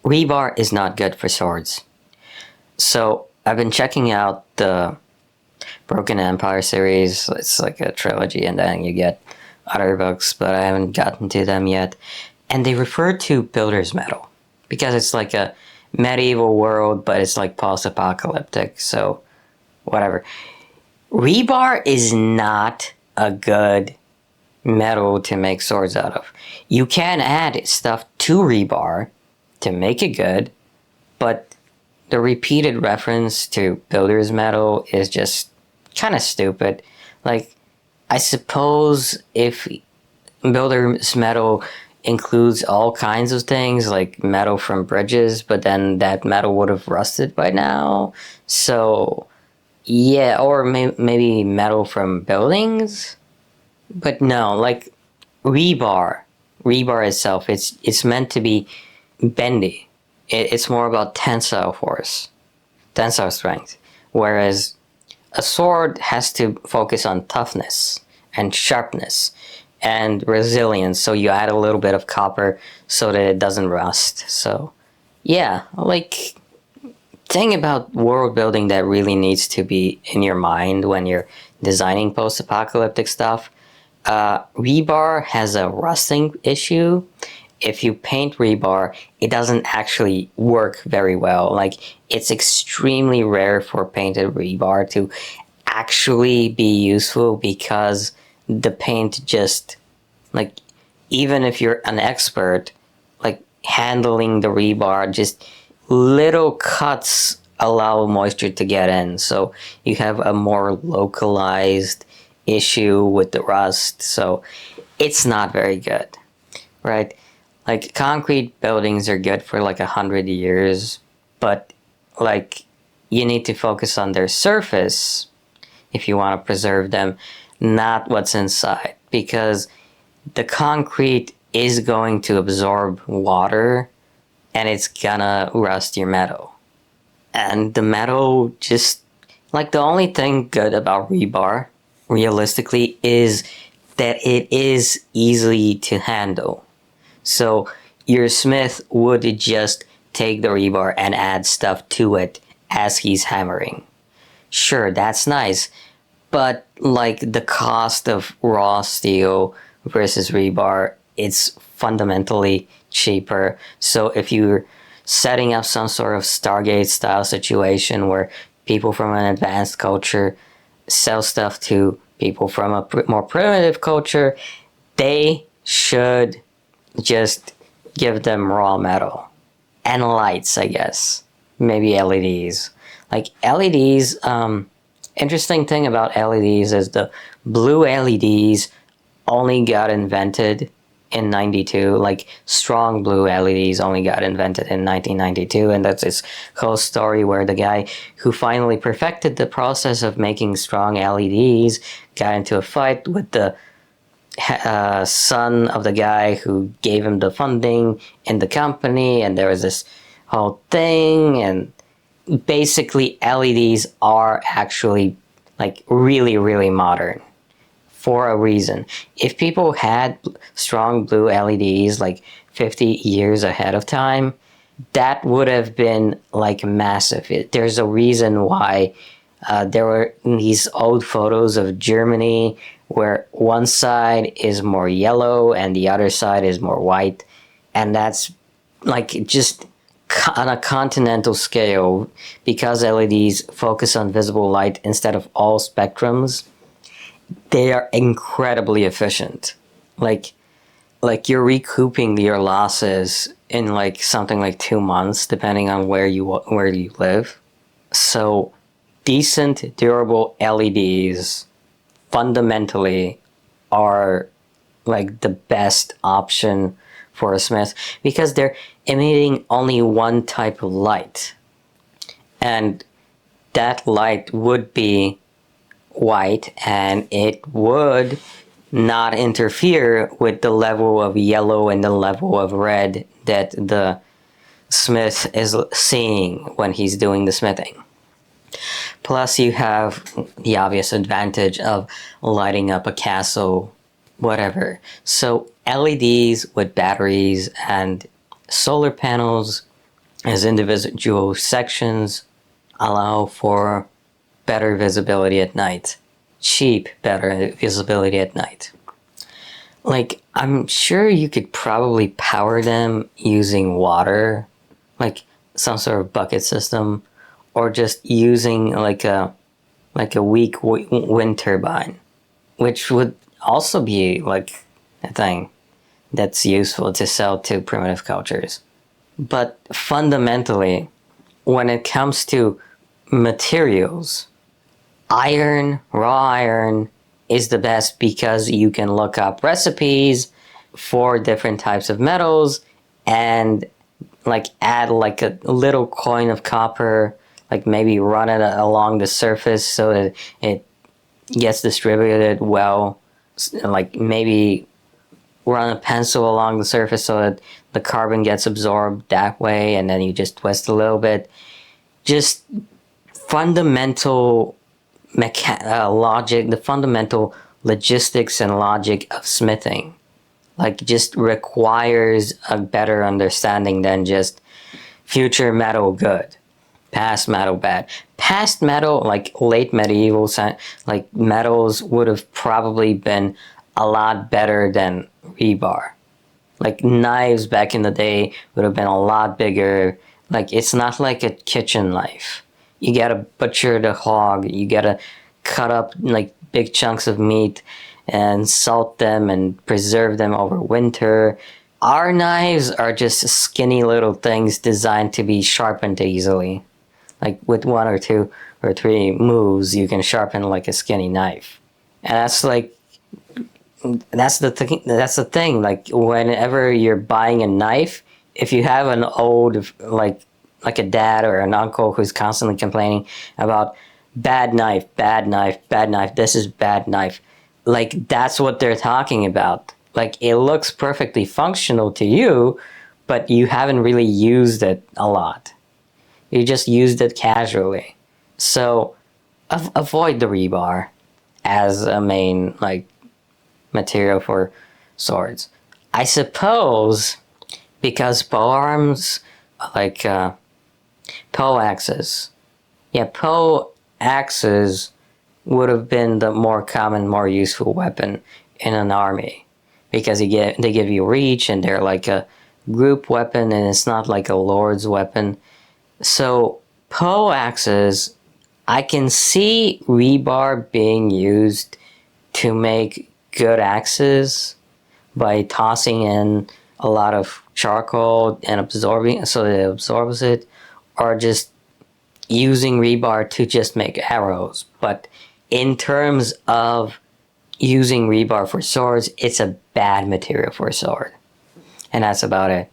rebar is not good for swords. So I've been checking out the Broken Empire series. It's like a trilogy, and then you get other books, but I haven't gotten to them yet. And they refer to builder's metal because it's like a medieval world, but it's like post-apocalyptic, so whatever. Rebar is not a good metal to make swords out of. You can add stuff to rebar to make it good, but the repeated reference to builder's metal is just kind of stupid. Like, I suppose if builder's metal includes all kinds of things, like metal from bridges, but then that metal would have rusted by now. So, yeah, or maybe metal from buildings? But no, like, rebar itself, it's meant to be bendy. It's more about tensile force, tensile strength, whereas a sword has to focus on toughness and sharpness and resilience, so you add a little bit of copper so that it doesn't rust. So yeah, like, thing about world building that really needs to be in your mind when you're designing post-apocalyptic stuff, rebar has a rusting issue. If you paint rebar, it doesn't actually work very well. Like, it's extremely rare for painted rebar to actually be useful because the paint just, like, even if you're an expert, like, handling the rebar, just little cuts allow moisture to get in. So you have a more localized issue with the rust. So it's not very good, right? Like, concrete buildings are good for like 100 years, but like, you need to focus on their surface if you want to preserve them, not what's inside, because the concrete is going to absorb water and it's gonna rust your metal. And the metal just, like, the only thing good about rebar, realistically, is that it is easy to handle. So your smith would just take the rebar and add stuff to it as he's hammering. Sure, that's nice, but like, the cost of raw steel versus rebar, it's fundamentally cheaper. So if you're setting up some sort of Stargate style situation where people from an advanced culture sell stuff to people from a more primitive culture, they should just give them raw metal and lights, I guess. Maybe LEDs. Like, LEDs, interesting thing about LEDs is the blue LEDs only got invented in 92. Like, strong blue LEDs only got invented in 1992, and that's this whole story where the guy who finally perfected the process of making strong LEDs got into a fight with the son of the guy who gave him the funding in the company, and there was this whole thing. And basically, LEDs are actually, like, really, really modern for a reason. If people had strong blue LEDs like 50 years ahead of time, that would have been like massive. There's a reason why there were these old photos of Germany where one side is more yellow and the other side is more white, and that's like just on a continental scale, because LEDs focus on visible light instead of all spectrums. They are incredibly efficient. Like you're recouping your losses in like something like 2 months, depending on where you live. So decent, durable LEDs fundamentally are like the best option for a smith, because they're emitting only one type of light, and that light would be white, and it would not interfere with the level of yellow and the level of red that the smith is seeing when he's doing the smithing. Plus, you have the obvious advantage of lighting up a castle, whatever. So LEDs with batteries and solar panels as individual sections allow for better visibility at night. Cheap, better visibility at night. Like, I'm sure you could probably power them using water, like some sort of bucket system, or just using like a weak wind turbine, which would also be like a thing that's useful to sell to primitive cultures. But fundamentally, when it comes to materials, iron, raw iron, is the best because you can look up recipes for different types of metals and like add like a little coin of copper, like maybe run it along the surface so that it gets distributed well, like maybe run a pencil along the surface so that the carbon gets absorbed that way, and then you just twist a little bit. Just fundamental logic, the fundamental logistics and logic of smithing, like, just requires a better understanding than just future metal good, past metal bad. Past metal, like late medieval, like metals would have probably been a lot better than rebar. Like knives back in the day would have been a lot bigger. Like, it's not like a kitchen knife. You gotta butcher the hog, you gotta cut up like big chunks of meat and salt them and preserve them over winter. Our knives are just skinny little things designed to be sharpened easily. Like with 1 or 2 or 3 moves, you can sharpen like a skinny knife. And that's like, that's the thing. Like, whenever you're buying a knife, if you have an old, like a dad or an uncle who's constantly complaining about bad knife, this is bad knife, like, that's what they're talking about. Like, it looks perfectly functional to you, but you haven't really used it a lot. You just used it casually. So avoid the rebar as a main like material for swords. I suppose because polearms, like pole axes, pole axes would have been the more common, more useful weapon in an army, because they give you reach and they're like a group weapon and it's not like a lord's weapon. So pole axes, I can see rebar being used to make good axes by tossing in a lot of charcoal and absorbing so that it absorbs it, or just using rebar to just make arrows. But in terms of using rebar for swords, it's a bad material for a sword. And that's about it.